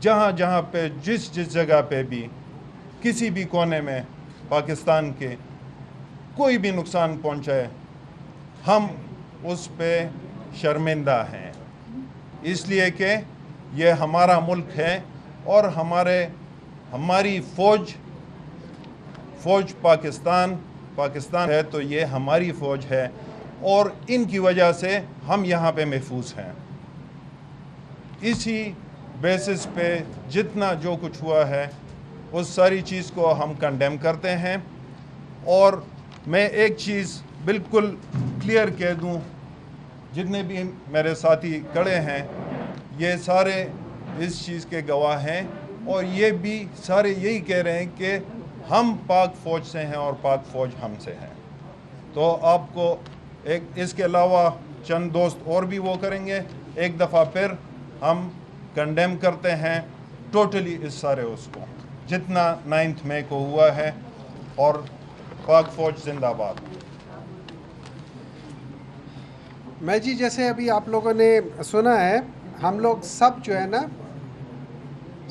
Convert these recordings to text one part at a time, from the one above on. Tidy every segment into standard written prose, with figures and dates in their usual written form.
جہاں جہاں پہ جس جگہ پہ بھی کسی بھی کونے میں پاکستان کے کوئی بھی نقصان پہنچائے ہم اس پہ شرمندہ ہیں، اس لیے کہ یہ ہمارا ملک ہے اور ہماری فوج پاکستان ہے، تو یہ ہماری فوج ہے اور ان کی وجہ سے ہم یہاں پہ محفوظ ہیں۔ اسی بیسس پہ جتنا جو کچھ ہوا ہے اس ساری چیز کو ہم کنڈیم کرتے ہیں، اور میں ایک چیز بالکل کلیئر کہہ دوں، جتنے بھی میرے ساتھی کھڑے ہیں یہ سارے اس چیز کے گواہ ہیں، اور یہ بھی سارے یہی کہہ رہے ہیں کہ ہم پاک فوج سے ہیں اور پاک فوج ہم سے ہیں۔ تو آپ کو اس کے علاوہ چند دوست اور بھی وہ کریں گے، ایک دفعہ پھر ہم کنڈیم کرتے ہیں ٹوٹلی اس سارے اس کو جتنا 9 مئی کو ہوا ہے، اور پاک فوج زندہ باد۔ میں جی جیسے ابھی آپ لوگوں نے سنا ہے، ہم لوگ سب جو ہے نا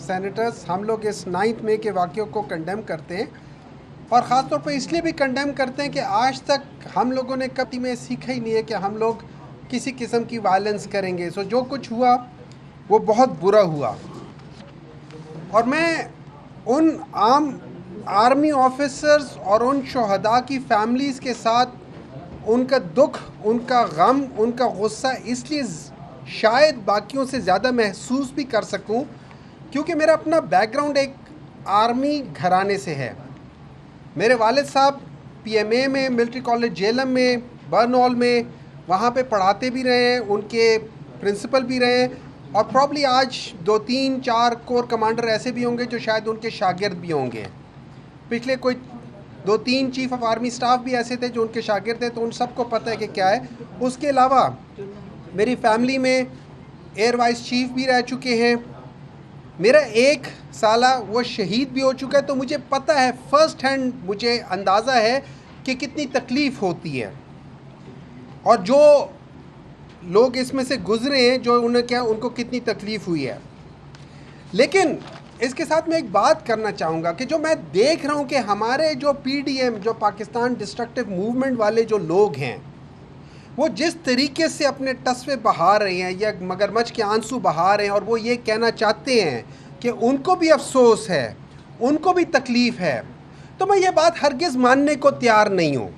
سینیٹرز، ہم لوگ اس 9 مئی کے واقعوں کو کنڈیم کرتے ہیں، اور خاص طور پہ اس لیے بھی کنڈیم کرتے ہیں کہ آج تک ہم لوگوں نے کبھی میں سیکھا ہی نہیں ہے کہ ہم لوگ کسی قسم کی وائلنس کریں گے۔ سو جو کچھ ہوا وہ بہت برا ہوا، اور میں ان عام آرمی آفیسرز اور ان شہداء کی فیملیز کے ساتھ ان کا دکھ، ان کا غم، ان کا غصہ اس لیے شاید باقیوں سے زیادہ محسوس بھی کر سکوں کیونکہ میرا اپنا بیک گراؤنڈ ایک آرمی گھرانے سے ہے۔ میرے والد صاحب پی ایم اے میں، ملٹری کالج جیلم میں، برنال میں وہاں پہ پڑھاتے بھی رہے ہیں، ان کے پرنسپل بھی رہے ہیں، اور پرابلی آج 2 3 4 کور کمانڈر ایسے بھی ہوں گے جو شاید ان کے شاگرد بھی ہوں گے۔ پچھلے کوئی 2 3 چیف آف آرمی سٹاف بھی ایسے تھے جو ان کے شاگرد تھے، تو ان سب کو پتہ ہے کہ کیا ہے۔ اس کے علاوہ میری فیملی میں ایئر وائس چیف بھی رہ چکے ہیں، میرا 1 سالہ وہ شہید بھی ہو چکا ہے، تو مجھے پتہ ہے، فرسٹ ہینڈ مجھے اندازہ ہے کہ کتنی تکلیف ہوتی ہے، اور جو لوگ اس میں سے گزرے ہیں جو انہیں کیا ان کو کتنی تکلیف ہوئی ہے۔ لیکن اس کے ساتھ میں ایک بات کرنا چاہوں گا کہ جو میں دیکھ رہا ہوں کہ ہمارے جو پی ڈی ایم، جو پاکستان ڈسٹرکٹیو موومنٹ والے جو لوگ ہیں، وہ جس طریقے سے اپنے ٹسوے بہا رہے ہیں یا مگرمچھ کے آنسو بہا رہے ہیں، اور وہ یہ کہنا چاہتے ہیں کہ ان کو بھی افسوس ہے، ان کو بھی تکلیف ہے، تو میں یہ بات ہرگز ماننے کو تیار نہیں ہوں۔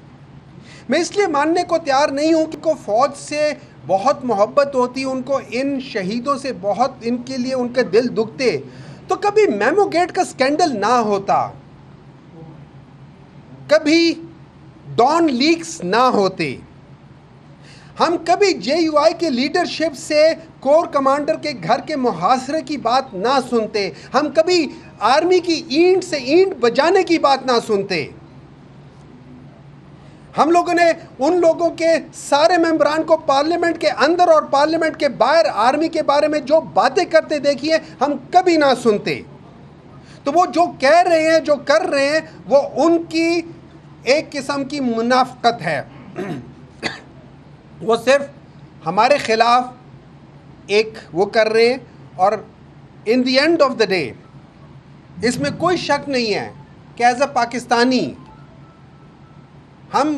میں اس لیے ماننے کو تیار نہیں ہوں کہ ان کو فوج سے بہت محبت ہوتی، ان کو ان شہیدوں سے بہت، ان کے لیے ان کے دل دکھتے، تو کبھی میمو گیٹ کا سکینڈل نہ ہوتا، کبھی ڈان لیکس نہ ہوتے، ہم کبھی جے یو آئی کے لیڈرشپ سے کور کمانڈر کے گھر کے محاصرے کی بات نہ سنتے، ہم کبھی آرمی کی اینٹ سے اینٹ بجانے کی بات نہ سنتے۔ ہم لوگوں نے ان لوگوں کے سارے ممبران کو پارلیمنٹ کے اندر اور پارلیمنٹ کے باہر آرمی کے بارے میں جو باتیں کرتے دیکھی ہیں، ہم کبھی نہ سنتے۔ تو وہ جو کہہ رہے ہیں، جو کر رہے ہیں، وہ ان کی ایک قسم کی منافقت ہے، وہ صرف ہمارے خلاف ایک وہ کر رہے ہیں، اور in the end of the day اس میں کوئی شک نہیں ہے کہ ایز اے پاکستانی ہم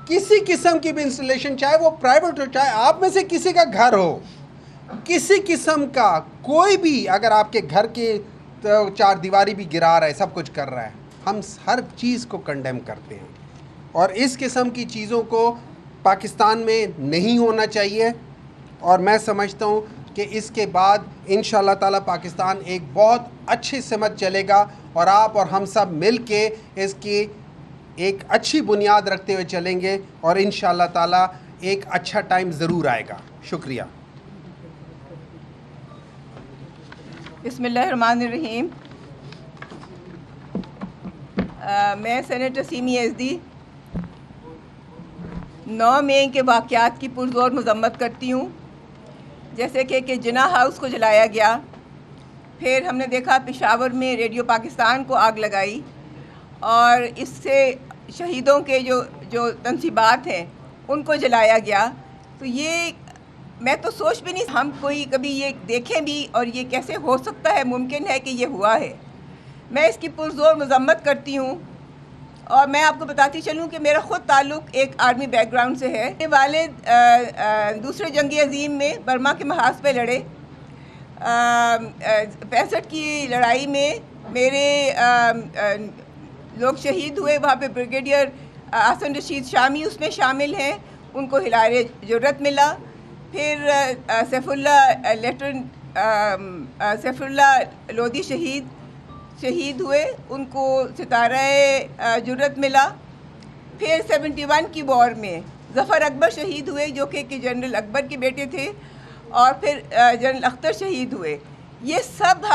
کسی قسم کی بھی انسٹالیشن، چاہے وہ پرائیویٹ ہو، چاہے آپ میں سے کسی کا گھر ہو، کسی قسم کا کوئی بھی، اگر آپ کے گھر کے 4 دیواری بھی گرا رہا ہے، سب کچھ کر رہا ہے، ہم ہر چیز کو کنڈیم کرتے ہیں، اور اس قسم کی چیزوں کو پاکستان میں نہیں ہونا چاہیے۔ اور میں سمجھتا ہوں کہ اس کے بعد انشاءاللہ تعالی پاکستان ایک بہت اچھی سمت چلے گا، اور آپ اور ہم سب مل کے اس کی ایک اچھی بنیاد رکھتے ہوئے چلیں گے، اور انشاءاللہ تعالی ایک اچھا ٹائم ضرور آئے گا۔ شکریہ۔ بسم اللہ الرحمن الرحیم۔ میں سینیٹر سیمی ایس ڈی 9 مئی کے واقعات کی پرزور مذمت کرتی ہوں، جیسے کہ جناح ہاؤس کو جلایا گیا، پھر ہم نے دیکھا پشاور میں ریڈیو پاکستان کو آگ لگائی، اور اس سے شہیدوں کے جو تنصیبات ہیں ان کو جلایا گیا۔ تو یہ میں تو سوچ بھی نہیں ہم کوئی کبھی یہ دیکھیں بھی اور یہ کیسے ہو سکتا ہے، ممکن ہے کہ یہ ہوا ہے. میں اس کی پرزور مذمت کرتی ہوں. اور میں آپ کو بتاتی چلوں کہ میرا خود تعلق ایک آرمی بیک گراؤنڈ سے ہے. میرے والد دوسرے جنگ عظیم میں برما کے محاذ پہ لڑے. 65 کی لڑائی میں میرے لوگ شہید ہوئے. وہاں پہ بریگیڈیئر حسن رشید شامی اس میں شامل ہیں، ان کو ہلال جرت ملا. پھر سیف اللہ لودھی شہید ہوئے، ان کو ستارہ جرت ملا. پھر 71 کی وار میں ظفر اکبر شہید ہوئے جو کہ جنرل اکبر کے بیٹے تھے، اور پھر جنرل اختر شہید ہوئے. یہ سب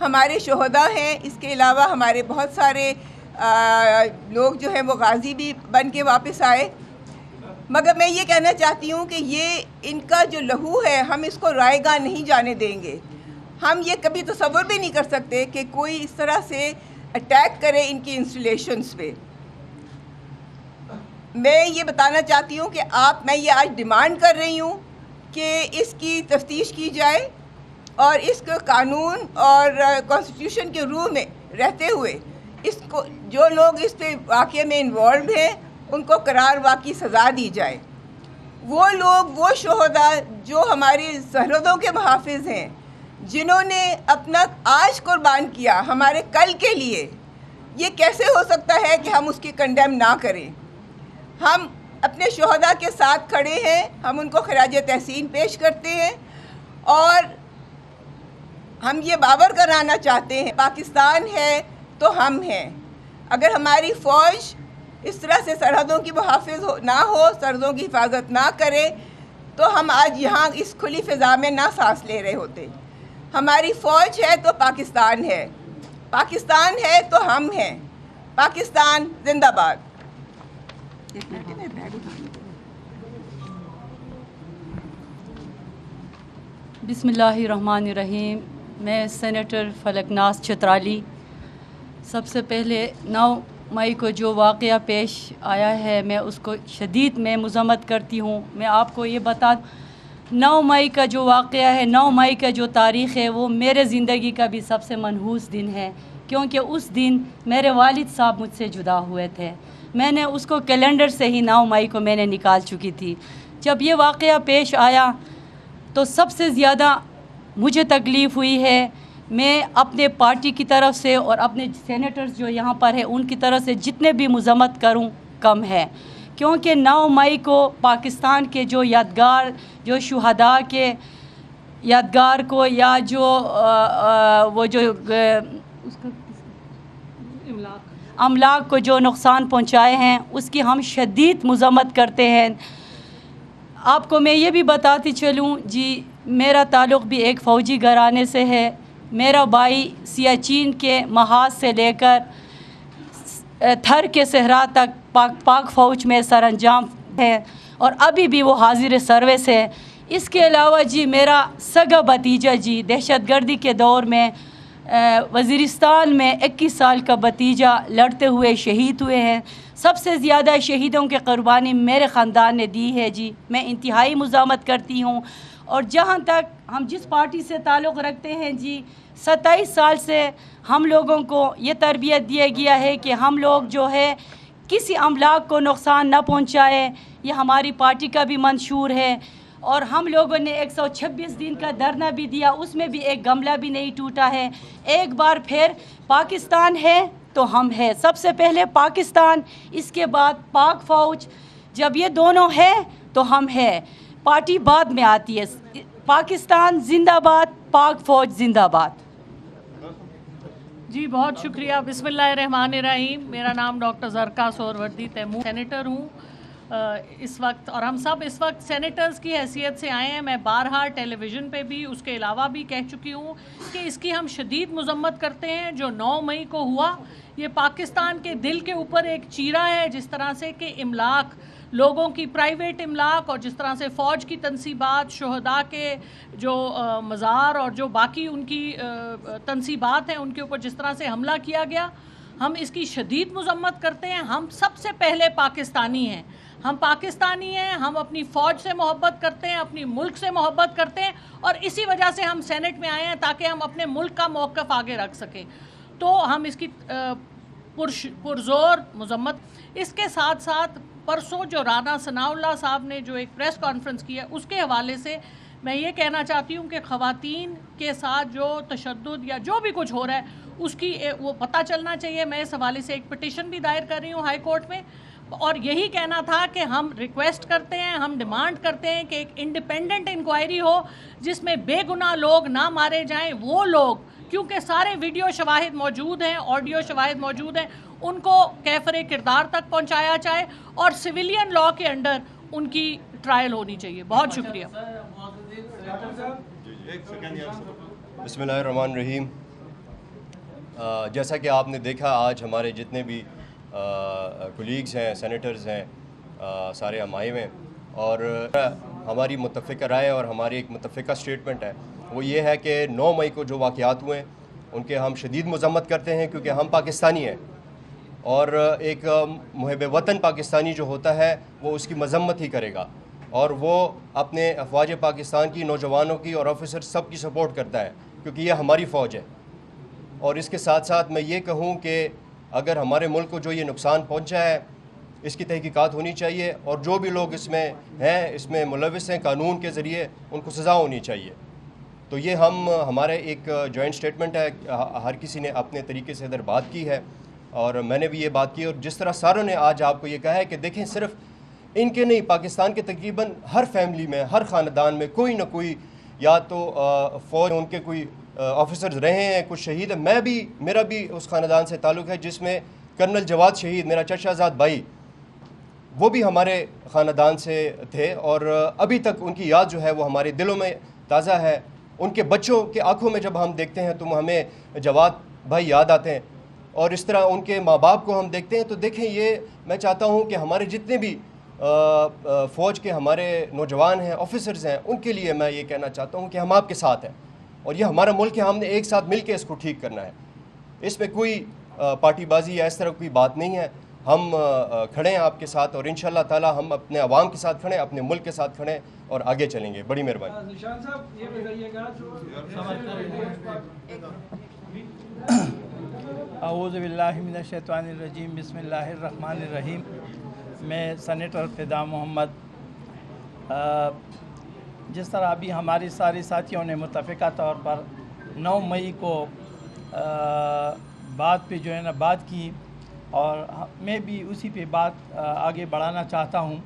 ہمارے شہداء ہیں. اس کے علاوہ ہمارے بہت سارے لوگ جو ہیں وہ غازی بھی بن کے واپس آئے. مگر میں یہ کہنا چاہتی ہوں کہ یہ ان کا جو لہو ہے ہم اس کو رائے گاہ نہیں جانے دیں گے. ہم یہ کبھی تصور بھی نہیں کر سکتے کہ کوئی اس طرح سے اٹیک کرے ان کی انسٹالیشنز پہ. میں یہ بتانا چاہتی ہوں کہ میں یہ آج ڈیمانڈ کر رہی ہوں کہ اس کی تفتیش کی جائے اور اس کو قانون اور کانسٹیٹیوشن کے روح میں رہتے ہوئے اس کو جو لوگ اس پہ واقعے میں انوالوڈ ہیں ان کو قرار واقعی سزا دی جائے. وہ لوگ، وہ شہداء جو ہماری سرحدوں کے محافظ ہیں، جنہوں نے اپنا آج قربان کیا ہمارے کل کے لیے، یہ کیسے ہو سکتا ہے کہ ہم اس کی کنڈیم نہ کریں؟ ہم اپنے شہداء کے ساتھ کھڑے ہیں، ہم ان کو خراج تحسین پیش کرتے ہیں، اور ہم یہ باور کرانا چاہتے ہیں پاکستان ہے تو ہم ہیں. اگر ہماری فوج اس طرح سے سرحدوں کی محافظ نہ ہو، سرحدوں کی حفاظت نہ کرے، تو ہم آج یہاں اس کھلی فضا میں نہ سانس لے رہے ہوتے. ہماری فوج ہے تو پاکستان ہے، پاکستان ہے تو ہم ہیں. پاکستان زندہ باد. بسم اللہ الرحمن الرحیم. میں سینیٹر فلک ناز چترالی. سب سے پہلے 9 مئی کو جو واقعہ پیش آیا ہے میں اس کو شدید میں مذمت کرتی ہوں. میں آپ کو یہ بتا 9 مئی کا جو واقعہ ہے، 9 مئی کا جو تاریخ ہے، وہ میرے زندگی کا بھی سب سے منحوس دن ہے، کیونکہ اس دن میرے والد صاحب مجھ سے جدا ہوئے تھے. میں نے اس کو کیلنڈر سے ہی 9 مئی کو میں نے نکال چکی تھی. جب یہ واقعہ پیش آیا تو سب سے زیادہ مجھے تکلیف ہوئی ہے. میں اپنے پارٹی کی طرف سے اور اپنے سینیٹرز جو یہاں پر ہیں ان کی طرف سے جتنے بھی مذمت کروں کم ہے، کیونکہ 9 مئی کو پاکستان کے جو یادگار، جو شہداء کے یادگار کو، یا جو وہ جو املاک کو جو نقصان پہنچائے ہیں، اس کی ہم شدید مذمت کرتے ہیں. آپ کو میں یہ بھی بتاتی چلوں جی، میرا تعلق بھی ایک فوجی گھرانے سے ہے. میرا بھائی سیاچین کے محاذ سے لے کر تھر کے صحرا تک پاک فوج میں سر انجام ہے، اور ابھی بھی وہ حاضر سروس ہے. اس کے علاوہ جی میرا سگا بھتیجا جی دہشت گردی کے دور میں وزیرستان میں 21 سال کا بھتیجا لڑتے ہوئے شہید ہوئے ہیں. سب سے زیادہ شہیدوں کی قربانی میرے خاندان نے دی ہے جی. میں انتہائی مذمت کرتی ہوں. اور جہاں تک ہم جس پارٹی سے تعلق رکھتے ہیں جی، 27 سال سے ہم لوگوں کو یہ تربیت دیا گیا ہے کہ ہم لوگ جو ہے کسی املاک کو نقصان نہ پہنچائے. یہ ہماری پارٹی کا بھی منشور ہے. اور ہم لوگوں نے 126 دن کا دھرنا بھی دیا، اس میں بھی ایک گملہ بھی نہیں ٹوٹا ہے. ایک بار پھر پاکستان ہے تو ہم ہے. سب سے پہلے پاکستان، اس کے بعد پاک فوج. جب یہ دونوں ہے تو ہم ہے، پارٹی بعد میں آتی ہے. پاکستان زندہ باد، پاک فوج زندہ باد. جی بہت شکریہ. بسم اللہ الرحمن الرحیم. میرا نام ڈاکٹر زرکا سہروردی تیمور، سینیٹر ہوں اس وقت، اور ہم سب اس وقت سینیٹرز کی حیثیت سے آئے ہیں. میں بارہا ٹیلی ویژن پہ بھی، اس کے علاوہ بھی کہہ چکی ہوں کہ اس کی ہم شدید مذمت کرتے ہیں. جو 9 مئی کو ہوا، یہ پاکستان کے دل کے اوپر ایک چیرا ہے. جس طرح سے کہ املاک، لوگوں کی پرائیویٹ املاک، اور جس طرح سے فوج کی تنصیبات، شہداء کے جو مزار اور جو باقی ان کی تنصیبات ہیں، ان کے اوپر جس طرح سے حملہ کیا گیا. ہم اس کی شدید مذمت کرتے ہیں. ہم سب سے پہلے پاکستانی ہیں, ہم پاکستانی ہیں, ہم اپنی فوج سے محبت کرتے ہیں, اپنی ملک سے محبت کرتے ہیں, اور اسی وجہ سے ہم سینٹ میں آئے ہیں تاکہ ہم اپنے ملک کا موقف آگے رکھ سکیں. تو ہم اس کی پرزور مذمت. اس کے ساتھ ساتھ پرسوں جو رانا ثناءاللہ صاحب نے جو ایک پریس کانفرنس کی ہے, اس کے حوالے سے میں یہ کہنا چاہتی ہوں کہ خواتین کے ساتھ جو تشدد یا جو بھی کچھ ہو رہا ہے اس کی وہ پتہ چلنا چاہیے. میں اس حوالے سے ایک پٹیشن بھی دائر کر رہی ہوں ہائی کورٹ میں, اور یہی کہنا تھا کہ ہم ریکویسٹ کرتے ہیں, ہم ڈیمانڈ کرتے ہیں کہ ایک انڈیپینڈنٹ انکوائری ہو جس میں بے گناہ لوگ نہ مارے جائیں. وہ لوگ, کیونکہ سارے ویڈیو شواہد موجود ہیں, آڈیو شواہد موجود ہیں, ان کو کیفر کردار تک پہنچایا جائے اور سویلین لاء کے انڈر ان کی ٹرائل ہونی چاہیے. بہت شکریہ. بسم اللہ الرحمن الرحیم. جیسا کہ آپ نے دیکھا, آج ہمارے جتنے بھی کولیگز ہیں, سینیٹرز ہیں, سارے ہم آئے ہوئے ہیں, اور ہماری متفقہ رائے اور ہماری ایک متفقہ سٹیٹمنٹ ہے. وہ یہ ہے کہ 9 مئی کو جو واقعات ہوئے ہیں ان کے ہم شدید مذمت کرتے ہیں, کیونکہ ہم پاکستانی ہیں, اور ایک محب وطن پاکستانی جو ہوتا ہے وہ اس کی مذمت ہی کرے گا, اور وہ اپنے افواج پاکستان کی, نوجوانوں کی اور آفیسر سب کی سپورٹ کرتا ہے, کیونکہ یہ ہماری فوج ہے. اور اس کے ساتھ ساتھ میں یہ کہوں کہ اگر ہمارے ملک کو جو یہ نقصان پہنچا ہے اس کی تحقیقات ہونی چاہیے, اور جو بھی لوگ اس میں ہیں, اس میں ملوث ہیں, قانون کے ذریعے ان کو سزا ہونی چاہیے. تو یہ ہمارے ایک جوائنٹ سٹیٹمنٹ ہے. ہر کسی نے اپنے طریقے سے ادھر بات کی ہے, اور میں نے بھی یہ بات کی, اور جس طرح ساروں نے آج آپ کو یہ کہا ہے کہ دیکھیں صرف ان کے نہیں, پاکستان کے تقریباً ہر فیملی میں, ہر خاندان میں کوئی نہ کوئی یا تو فوج ان کے کوئی آفیسرز رہے ہیں, کچھ شہید ہیں. میرا بھی اس خاندان سے تعلق ہے جس میں کرنل جواد شہید, میرا چچا زاد بھائی, وہ بھی ہمارے خاندان سے تھے, اور ابھی تک ان کی یاد جو ہے وہ ہمارے دلوں میں تازہ ہے. ان کے بچوں کے آنکھوں میں جب ہم دیکھتے ہیں تو ہمیں جواد بھائی یاد آتے ہیں, اور اس طرح ان کے ماں باپ کو ہم دیکھتے ہیں. تو دیکھیں, یہ میں چاہتا ہوں کہ ہمارے جتنے بھی فوج کے ہمارے نوجوان ہیں, آفیسرز ہیں, ان کے لیے میں یہ کہنا چاہتا ہوں کہ ہم آپ کے ساتھ ہیں, اور یہ ہمارا ملک ہے, ہم نے ایک ساتھ مل کے اس کو ٹھیک کرنا ہے. اس میں کوئی پارٹی بازی یا اس طرح کوئی بات نہیں ہے. ہم کھڑے ہیں آپ کے ساتھ, اور انشاءاللہ تعالی ہم اپنے عوام کے ساتھ کھڑے ہیں, اپنے ملک کے ساتھ کھڑے ہیں, اور آگے چلیں گے. بڑی مہربانی. نشان صاحب یہ بتائیے گا اعوذ باللہ من الشیطان الرجیم, بسم اللہ الرحمن الرحیم. میں سینیٹر فدا محمد, جس طرح ابھی ہماری ساری ساتھیوں نے متفقہ طور پر 9 مئی کو بات پہ جو ہے نا بات کی, اور میں بھی اسی پہ بات آگے بڑھانا چاہتا ہوں.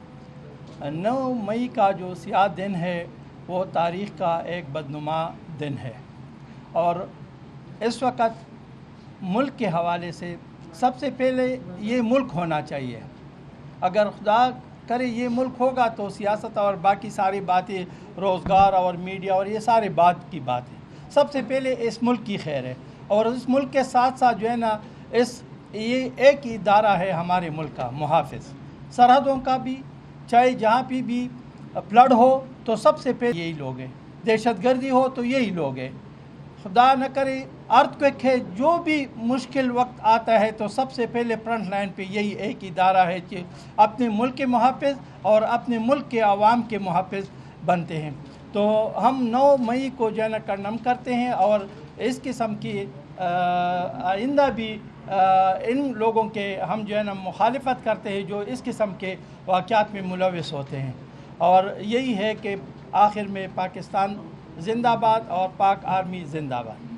9 مئی کا جو سیاہ دن ہے وہ تاریخ کا ایک بدنما دن ہے, اور اس وقت ملک کے حوالے سے سب سے پہلے یہ ملک ہونا چاہیے. اگر خدا کرے یہ ملک ہوگا تو سیاست اور باقی ساری باتیں, روزگار اور میڈیا اور یہ سارے بات کی بات ہے. سب سے پہلے اس ملک کی خیر ہے, اور اس ملک کے ساتھ ساتھ جو ہے نا یہ ایک ادارہ ہے ہمارے ملک کا, محافظ سرحدوں کا بھی. چاہے جہاں پہ بھی فلڈ ہو تو سب سے پہلے یہی لوگ ہیں, دہشت گردی ہو تو یہی لوگ ہیں, خدا نہ کرے ارتھ کوئک ہے, جو بھی مشکل وقت آتا ہے تو سب سے پہلے فرنٹ لائن پہ یہی ایک ادارہ ہے کہ اپنے ملک کے محافظ اور اپنے ملک کے عوام کے محافظ بنتے ہیں. تو ہم 9 مئی کو جو ہے نا کنڈم کرتے ہیں, اور اس قسم کی آئندہ بھی ان لوگوں کے ہم جو ہے نا مخالفت کرتے ہیں جو اس قسم کے واقعات میں ملوث ہوتے ہیں. اور یہی ہے کہ آخر میں پاکستان زندہ باد اور پاک آرمی زندہ باد.